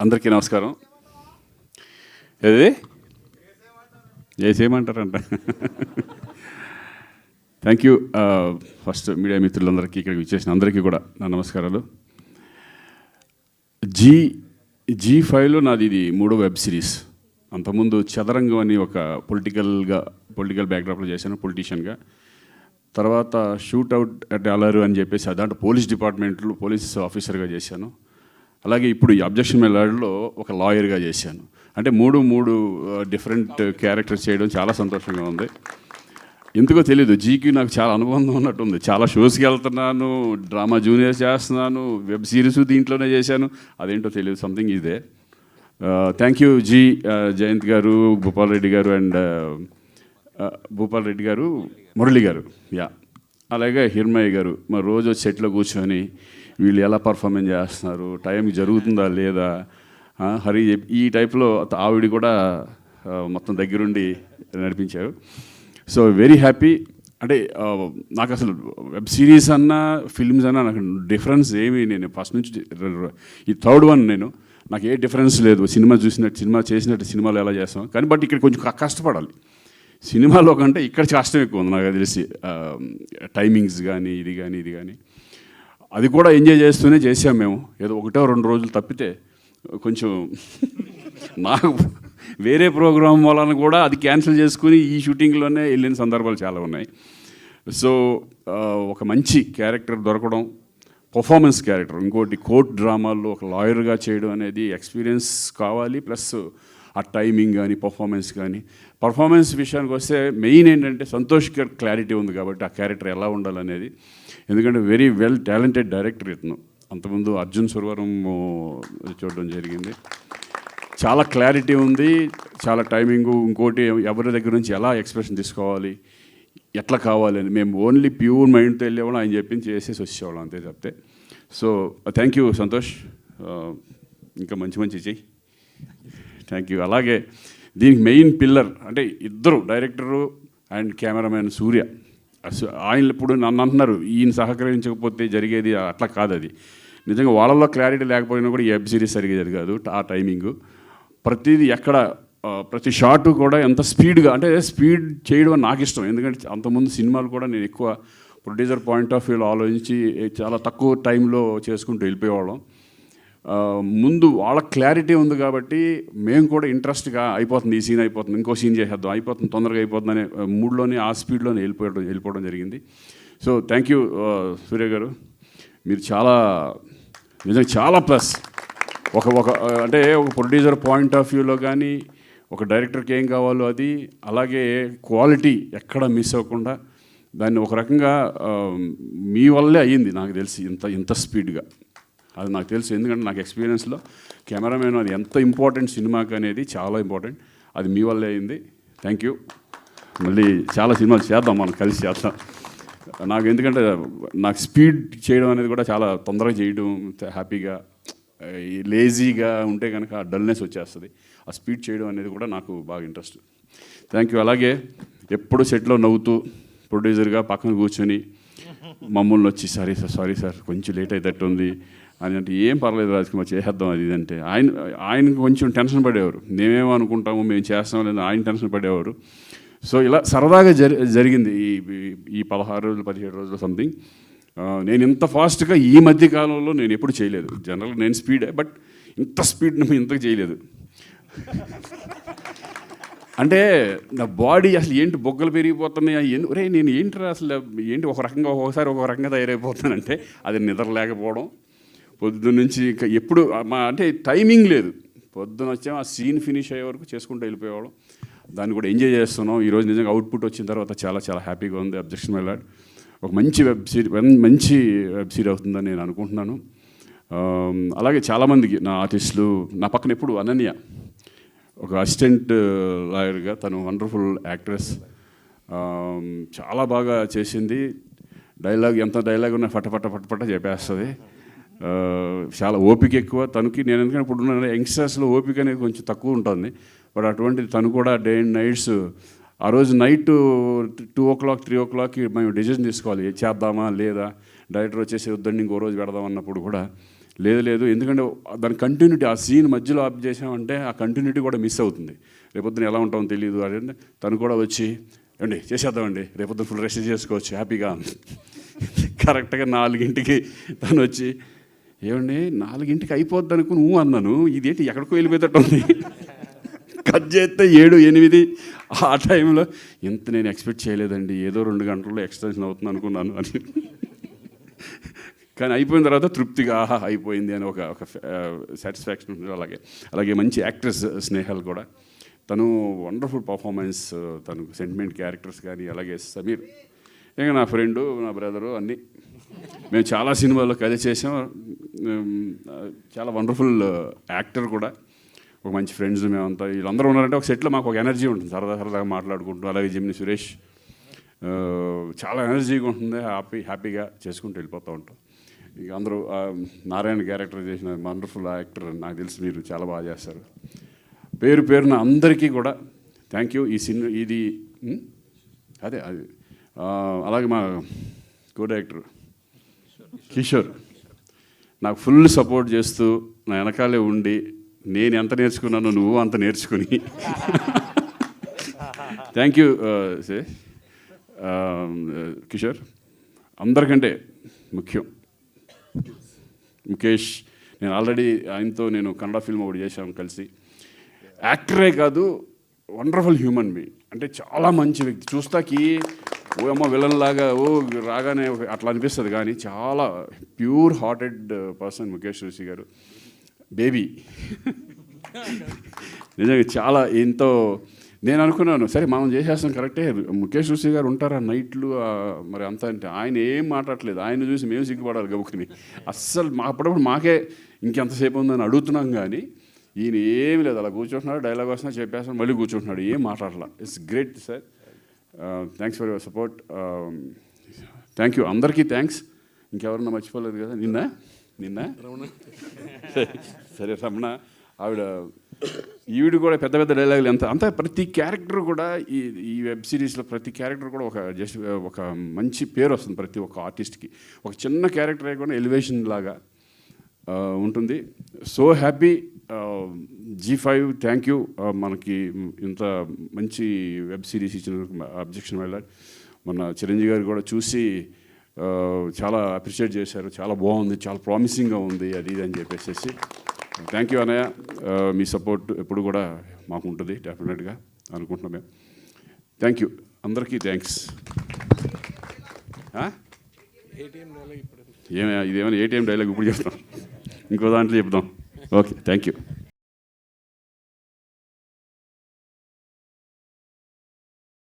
అందరికీ నమస్కారం. ఏది చేసేయమంటారంట. Thank you. ఫస్ట్ మీడియా మిత్రులందరికీ, ఇక్కడికి వచ్చేసిన అందరికీ కూడా నా నమస్కారాలు. జీ5లో నాది ఇది 3వ వెబ్ సిరీస్. అంతకుముందు చదరంగం అని ఒక పొలిటికల్ బ్యాక్డ్రాప్లో చేశాను, పొలిటీషియన్గా. తర్వాత షూట్అవుట్ అట్ అలరు అని చెప్పేసి దాంట్లో పోలీస్ డిపార్ట్మెంట్లో పోలీస్ ఆఫీసర్గా చేశాను. అలాగే ఇప్పుడు ఈ అబ్జెక్షన్ మెలాడ్లో ఒక లాయర్గా చేశాను. అంటే మూడు డిఫరెంట్ క్యారెక్టర్స్ చేయడం చాలా సంతోషంగా ఉంది. ఎందుకో తెలీదు, జీకి నాకు చాలా అనుబంధం ఉన్నట్టుంది. చాలా షోస్కి వెళ్తున్నాను, డ్రామా జూనియర్ చేస్తున్నాను, వెబ్ సిరీస్ దీంట్లోనే చేశాను. అదేంటో తెలియదు, సంథింగ్ ఇదే. థ్యాంక్ యూ జయంత్ గారు, భూపాల్ రెడ్డి గారు, మురళి గారు, అలాగే హిర్మయ్య గారు. మరి రోజు సెట్లో కూర్చొని వీళ్ళు ఎలా పర్ఫార్మెన్స్ చేస్తున్నారు, టైంకి జరుగుతుందా లేదా, హరి ఈ టైప్లో ఆవిడ కూడా మొత్తం దగ్గరుండి నడిపించారు. So very happy. అంటే నాకు అసలు వెబ్ సిరీస్ అన్నా ఫిల్మ్స్ అన్నా నాకు డిఫరెన్స్ ఏమి, నేను ఫస్ట్ నుంచి ఈ థర్డ్ వన్ నాకు ఏ డిఫరెన్స్ లేదు. సినిమా చేసినట్టు సినిమాలు ఎలా చేస్తాం కానీ, బట్ ఇక్కడ కొంచెం కష్టపడాలి. సినిమాలో కంటే ఇక్కడ కష్టం ఎక్కువ ఉంది నాకు తెలిసి. టైమింగ్స్ కానీ ఇది కానీ అది కూడా ఎంజాయ్ చేస్తూనే చేసాం మేము. ఏదో 1-2 రోజులు తప్పితే కొంచెం నాకు వేరే ప్రోగ్రాం వలన కూడా అది క్యాన్సిల్ చేసుకుని ఈ షూటింగ్లోనే వెళ్ళిన సందర్భాలు చాలా ఉన్నాయి. సో ఒక మంచి క్యారెక్టర్ దొరకడం, పర్ఫార్మెన్స్ క్యారెక్టర్, ఇంకోటి కోర్ట్ డ్రామాల్లో ఒక లాయర్గా చేయడం అనేది ఎక్స్పీరియన్స్ కావాలి. ప్లస్ ఆ టైమింగ్ కానీ పర్ఫార్మెన్స్ విషయానికి వస్తే మెయిన్ ఏంటంటే సంతోష్ గారి క్లారిటీ ఉంది కాబట్టి ఆ క్యారెక్టర్ ఎలా ఉండాలనేది. ఎందుకంటే వెరీ వెల్ టాలెంటెడ్ డైరెక్టర్ ఇతను. అంతకుముందు అర్జున్ సురవరం చూడడం జరిగింది. చాలా క్లారిటీ ఉంది, చాలా టైమింగు. ఇంకోటి ఎవరి దగ్గర నుంచి ఎలా ఎక్స్ప్రెషన్ తీసుకోవాలి, ఎట్లా కావాలి అని మేము ఓన్లీ ప్యూర్ మైండ్తో వెళ్ళేవాళ్ళం. ఆయన చెప్పింది చేసేసి వచ్చేవాళ్ళం అంతే చెప్తే. సో థ్యాంక్ యూ సంతోష్, ఇంకా మంచి చెయ్యి. Thank you. అలాగే దీనికి మెయిన్ పిల్లర్ అంటే ఇద్దరు, డైరెక్టరు అండ్ కెమెరామెన్ సూర్య. ఆయన ఇప్పుడు నన్ను అంటున్నారు ఈయన సహకరించకపోతే జరిగేది, అట్లా కాదు. అది నిజంగా వాళ్ళల్లో క్లారిటీ లేకపోయినా కూడా ఈ వెబ్ సిరీస్ సరిగా జరగదు. ఆ టైమింగు ప్రతిదీ ఎక్కడ ప్రతి షాటు కూడా ఎంత స్పీడ్గా, అంటే స్పీడ్ చేయడం నాకు ఇష్టం. ఎందుకంటే అంతకుముందు సినిమాలు కూడా నేను ఎక్కువ ప్రొడ్యూసర్ పాయింట్ ఆఫ్ వ్యూలో ఆలోచించి చాలా తక్కువ టైంలో చేసుకుంటూ వెళ్ళిపోయేవాళ్ళం. ముందు వాళ్ళ క్లారిటీ ఉంది కాబట్టి మేము కూడా ఇంట్రెస్ట్గా అయిపోతుంది, ఈ సీన్ అయిపోతుంది, ఇంకో సీన్ చేసేద్దాం, అయిపోతుంది, తొందరగా అయిపోతుంది అనే మూడ్లోనే ఆ స్పీడ్లోనే వెళ్ళిపోవడం జరిగింది. సో థ్యాంక్ యూ సూర్య గారు, మీరు నిజంగా చాలా ప్లస్. అంటే ఒక ప్రొడ్యూసర్ పాయింట్ ఆఫ్ వ్యూలో కానీ ఒక డైరెక్టర్కి ఏం కావాలో అది, అలాగే క్వాలిటీ ఎక్కడ మిస్ అవ్వకుండా దాన్ని ఒక రకంగా మీ వల్లే అయ్యింది నాకు తెలిసి ఇంత స్పీడ్గా. అది నాకు తెలుసు, ఎందుకంటే నాకు ఎక్స్పీరియన్స్లో కెమెరామెన్ అది ఎంత ఇంపార్టెంట్ సినిమాకి అనేది చాలా ఇంపార్టెంట్. అది మీ వల్లే అయింది. Thank you. మళ్ళీ చాలా సినిమాలు చేద్దాం, మనం కలిసి చేద్దాం. ఎందుకంటే నాకు స్పీడ్ చేయడం అనేది కూడా చాలా తొందరగా చేయడం, హ్యాపీగా, లేజీగా ఉంటే కనుక ఆ డల్నెస్ వచ్చేస్తుంది. ఆ స్పీడ్ చేయడం అనేది కూడా నాకు బాగా ఇంట్రెస్ట్. Thank you. అలాగే ఎప్పుడు సెట్లో నవ్వుతూ ప్రొడ్యూసర్గా పక్కన కూర్చొని మమ్మల్ని వచ్చి సారీ సార్ కొంచెం లేట్ అయ్యేటట్టు ఉంది అని అంటే, ఏం పర్లేదు రాజ్కుమార్ చేసేద్దాం అది ఇదంటే ఆయన కొంచెం టెన్షన్ పడేవారు. మేమేమో అనుకుంటాము, మేము చేస్తాం లేదా ఆయన టెన్షన్ పడేవారు. సో ఇలా సరదాగా జరిగింది ఈ 16 రోజులు 17 రోజులు సంథింగ్. నేను ఇంత ఫాస్ట్గా ఈ మధ్య కాలంలో నేను ఎప్పుడు చేయలేదు. జనరల్గా నేను స్పీడే, బట్ ఇంత స్పీడ్ ఇంతకు చేయలేదు. అంటే నా బాడీ అసలు ఏంటి బొగ్గలు పెరిగిపోతున్నాయి, నేను ఏంటి అసలు ఒక రకంగా ఒకసారి ఒక రకంగా తయారైపోతానంటే అది నిద్ర లేకపోవడం. పొద్దున్న నుంచి ఇంకా ఎప్పుడు అంటే టైమింగ్ లేదు. పొద్దున్న వచ్చాము, ఆ సీన్ ఫినిష్ అయ్యే వరకు చేసుకుంటూ వెళ్ళిపోయేవాళ్ళం. దాన్ని కూడా ఎంజాయ్ చేస్తున్నాం. ఈరోజు నిజంగా అవుట్పుట్ వచ్చిన తర్వాత చాలా హ్యాపీగా ఉంది. అబ్జెక్షన్ మెలాడ్ ఒక మంచి వెబ్ సిరీస్ అవుతుందని నేను అనుకుంటున్నాను. అలాగే చాలామందికి నా ఆర్టిస్టులు, నా పక్కన ఎప్పుడు అనన్య ఒక అసిస్టెంట్ లాయర్గా, తను వండర్ఫుల్ యాక్ట్రెస్, చాలా బాగా చేసింది. ఎంత డైలాగ్ ఉన్నా ఫటఫట చెప్పేస్తుంది. చాలా ఓపిక ఎక్కువ తనకి. నేను ఎందుకంటే ఇప్పుడు యంగ్స్టర్స్లో ఓపిక అనేది కొంచెం తక్కువ ఉంటుంది. బట్ అటువంటిది తను కూడా డే అండ్ నైట్స్, ఆ రోజు నైట్ 2 o'clock 3 o'clockకి మేము డిసిజన్ తీసుకోవాలి, చేద్దామా లేదా. డైరెక్టర్ వచ్చేసి వద్దండి ఇంకో రోజు పెడదాం అన్నప్పుడు కూడా లేదు ఎందుకంటే దాని కంటిన్యూటీ, ఆ సీన్ మధ్యలో ఆఫ్ చేసామంటే ఆ కంటిన్యూటీ కూడా మిస్ అవుతుంది. రేపొద్దున ఎలా ఉంటామో తెలియదు అంటే తను కూడా వచ్చి ఏమండి చేసేద్దామండి, రేపొద్దున ఫుల్ రెస్ట్ చేసుకోవచ్చు హ్యాపీగా. కరెక్ట్గా 4కి తను వచ్చి ఏమండి 4కి అయిపోద్ది అనుకుని నువ్వు అన్నాను, ఇదేంటి ఎక్కడికో వెళ్ళిపోయేటట్టు ఉంది. కట్ చేస్తే 7, 8 ఆ టైంలో ఇంత నేను ఎక్స్పెక్ట్ చేయలేదండి, ఏదో 2 గంటల్లో ఎక్స్టెన్షన్ అవుతుంది అనుకున్నాను అని. కానీ అయిపోయిన తర్వాత తృప్తిగా ఆహా అయిపోయింది అని ఒక సాటిస్ఫాక్షన్ ఉంటుంది. అలాగే మంచి యాక్ట్రెస్ స్నేహల్ కూడా, తను వండర్ఫుల్ పర్ఫార్మెన్స్, తను సెంటిమెంట్ క్యారెక్టర్స్ కానీ, అలాగే సమీర్ ఇంకా నా ఫ్రెండు, నా బ్రదరు అన్నీ. మేము చాలా సినిమాల్లో కలిసి చేసాం. చాలా వండర్ఫుల్ యాక్టర్ కూడా, ఒక మంచి ఫ్రెండ్స్ మేమంతా. వీళ్ళందరూ ఉన్నారంటే ఒక సెట్లో మాకు ఒక ఎనర్జీ ఉంటుంది, సరదాగా మాట్లాడుకుంటూ. అలాగే జెమిని సురేష్ చాలా ఎనర్జీగా ఉంటుంది, హ్యాపీగా చేసుకుంటూ వెళ్ళిపోతూ ఉంటాం. ఇక అందరూ నారాయణ క్యారెక్టర్ చేసిన వండర్ఫుల్ యాక్టర్, నాకు తెలిసి మీరు చాలా బాగా చేస్తారు. పేరున అందరికీ కూడా థ్యాంక్ యూ. ఈ సినిమా ఇది అది అలాగే మా కో డైరెక్టర్ కిషోర్ నాకు ఫుల్ సపోర్ట్ చేస్తూ నా వెనకాలే ఉండి, నేను ఎంత నేర్చుకున్నానో నువ్వు అంత నేర్చుకుని థ్యాంక్ యూ కిషోర్. అందరికంటే ముఖ్యం ముఖేష్. నేను ఆల్రెడీ ఆయనతో కన్నడ ఫిల్మ్ ఒకటి చేశాను కలిసి. యాక్టరే కాదు, వండర్ఫుల్ హ్యూమన్ బీయింగ్. అంటే చాలా మంచి వ్యక్తి. చూస్తాకి ఓ అమ్మ విలన్ లాగా రాగానే అట్లా అనిపిస్తుంది, కానీ చాలా ప్యూర్ హార్టెడ్ పర్సన్ ముఖేష్ ఋషి గారు. బేబీ నిజంగా చాలా ఎంతో. నేను అనుకున్నాను సరే మనం చేసేస్తాం కరెక్టే, ముఖేష్ ఋషి గారు ఉంటారా నైట్లు మరి అంతా అంటే ఆయన ఏం మాట్లాడలేదు. ఆయన చూసి మేము సిగ్గుపడాలి గబుకుని. అస్సలు అప్పుడప్పుడు మాకే ఇంకెంతసేపు ఉందని అడుగుతున్నాం, కానీ ఈయన ఏమి లేదు, అలా కూర్చుంటున్నాడు, డైలాగ్ వస్తున్నా చెప్పేస్తాను, మళ్ళీ కూర్చుంటున్నాడు, ఏం మాట్లాడాల. It's great sir. Thanks for your support. Thank you అందరికీ థ్యాంక్స్. ఇంకెవరన్నా మర్చిపోలేదు కదా? నిన్న సరే రమణ ఆవిడ, ఈవిడ కూడా పెద్ద డైలాగులు అంతా ప్రతి క్యారెక్టర్ కూడా ఈ వెబ్ సిరీస్లో ప్రతి క్యారెక్టర్ కూడా ఒక మంచి పేరు వస్తుంది ప్రతి ఒక్క ఆర్టిస్ట్కి. ఒక చిన్న క్యారెక్టర్ కూడా ఎలివేషన్ లాగా ఉంటుంది. So happy. G5 thank you, మనకి ఇంత మంచి వెబ్ సిరీస్ ఇచ్చిన అబ్జెక్షన్ వెళ్ళాడు. మొన్న చిరంజీవి గారు కూడా చూసి చాలా అప్రిషియేట్ చేశారు, చాలా బాగుంది, చాలా ప్రామిసింగ్గా ఉంది అది ఇది అని చెప్పేసి. థ్యాంక్ యూ అన్నయ్య, మీ సపోర్ట్ ఎప్పుడు కూడా మాకు ఉంటుంది డెఫినెట్గా అనుకుంటున్నాం మేము. థ్యాంక్ యూ అందరికీ థ్యాంక్స్. ఇదేమైనా ఏటీఎం డైలాగ్ ఇప్పుడు చెప్తాం, ఇంకో దాంట్లో చెప్దాం. Okay thank you.